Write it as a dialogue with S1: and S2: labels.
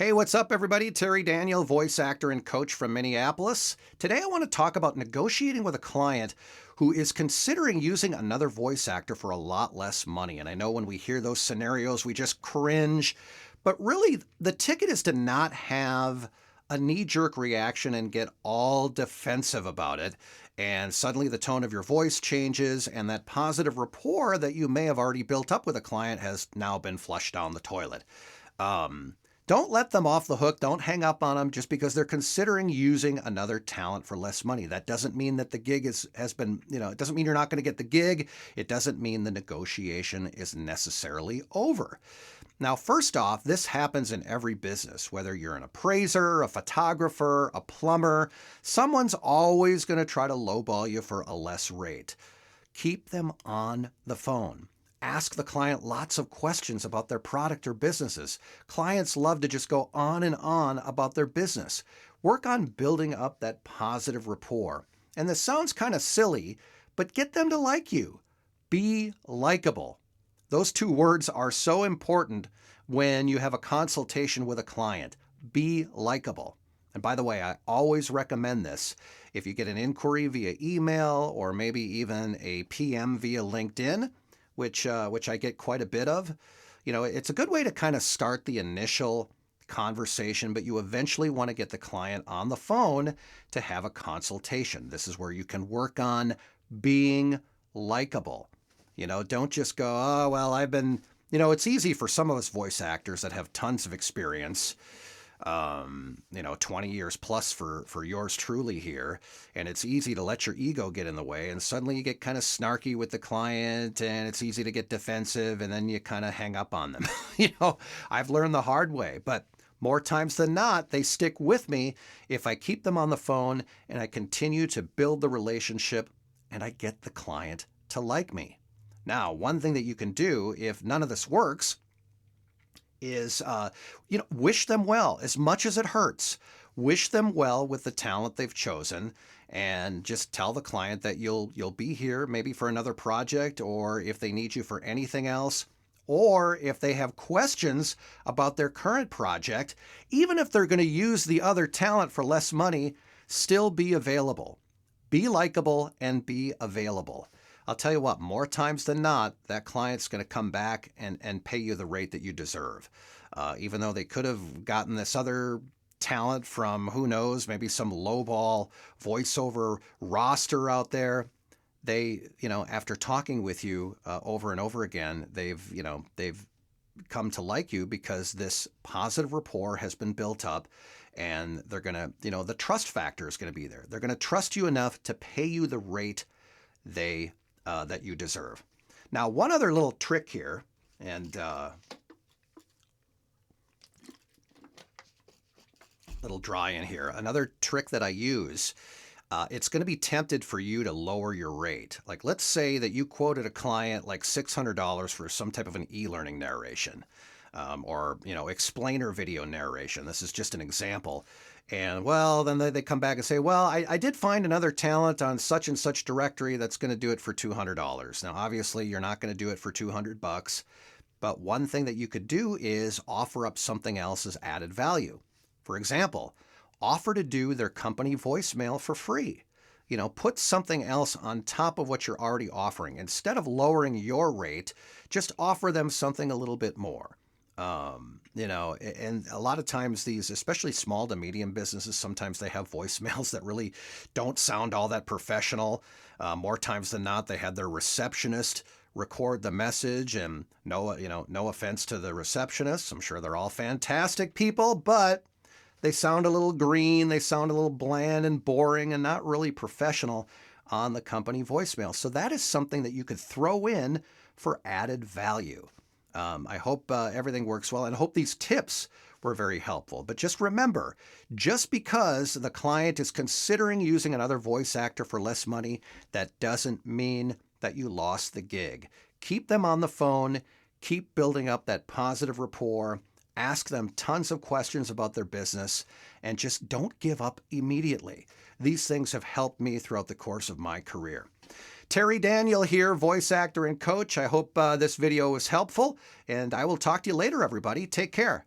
S1: Hey, what's up, everybody? Terry Daniel, voice actor and coach from Minneapolis. Today, I want to talk about negotiating with a client who is considering using another voice actor for a lot less money. And I know when we hear those scenarios, we just cringe. But really, the ticket is to not have a knee-jerk reaction and get all defensive about it. And suddenly the tone of your voice changes, and that positive rapport that you may have already built up with a client has now been flushed down the toilet. Don't let them off the hook. Don't hang up on them just because they're considering using another talent for less money. That doesn't mean that the gig has been, it doesn't mean you're not going to get the gig. It doesn't mean the negotiation is necessarily over. Now, first off, this happens in every business, whether you're an appraiser, a photographer, a plumber, someone's always going to try to lowball you for a less rate. Keep them on the phone. Ask the client lots of questions about their product or businesses. Clients love to just go on and on about their business. Work on building up that positive rapport. And this sounds kind of silly, but get them to like you. Be likable. Those two words are so important when you have a consultation with a client. Be likable. And by the way, I always recommend this. If you get an inquiry via email or maybe even a PM via LinkedIn, which I get quite a bit of, it's a good way to kind of start the initial conversation, but you eventually want to get the client on the phone to have a consultation. This is where you can work on being likable. Don't just go, oh, well, it's easy for some of us voice actors that have tons of experience, 20 years plus for yours truly here. And it's easy to let your ego get in the way. And suddenly you get kind of snarky with the client and it's easy to get defensive and then you kind of hang up on them. I've learned the hard way, but more times than not, they stick with me if I keep them on the phone and I continue to build the relationship and I get the client to like me. Now, one thing that you can do if none of this works is, wish them well as much as it hurts. Wish them well with the talent they've chosen and just tell the client that you'll be here maybe for another project or if they need you for anything else or if they have questions about their current project, even if they're going to use the other talent for less money, still be available. Be likable and be available. I'll tell you what, more times than not, that client's going to come back and pay you the rate that you deserve. Even though they could have gotten this other talent from, who knows, maybe some lowball voiceover roster out there, they, after talking with you over and over again, they've come to like you because this positive rapport has been built up and they're going to, the trust factor is going to be there. They're going to trust you enough to pay you the rate that you deserve. Now, one other little trick here, and little dry in here. Another trick that I use, it's going to be tempted for you to lower your rate. Like, let's say that you quoted a client like $600 for some type of an e-learning narration. Or explainer video narration. This is just an example. And well, then they come back and say, well, I did find another talent on such and such directory that's going to do it for $200. Now, obviously, you're not going to do it for $200, but one thing that you could do is offer up something else as added value. For example, offer to do their company voicemail for free. Put something else on top of what you're already offering. Instead of lowering your rate, just offer them something a little bit more. And a lot of times these, especially small to medium businesses, sometimes they have voicemails that really don't sound all that professional. More times than not, they had their receptionist record the message, and no offense to the receptionists. I'm sure they're all fantastic people, but they sound a little green. They sound a little bland and boring and not really professional on the company voicemail. So that is something that you could throw in for added value. I hope everything works well and I hope these tips were very helpful. But just remember, just because the client is considering using another voice actor for less money, that doesn't mean that you lost the gig. Keep them on the phone, keep building up that positive rapport, ask them tons of questions about their business, and just don't give up immediately. These things have helped me throughout the course of my career. Terry Daniel here, voice actor and coach. I hope this video was helpful, and I will talk to you later, everybody. Take care.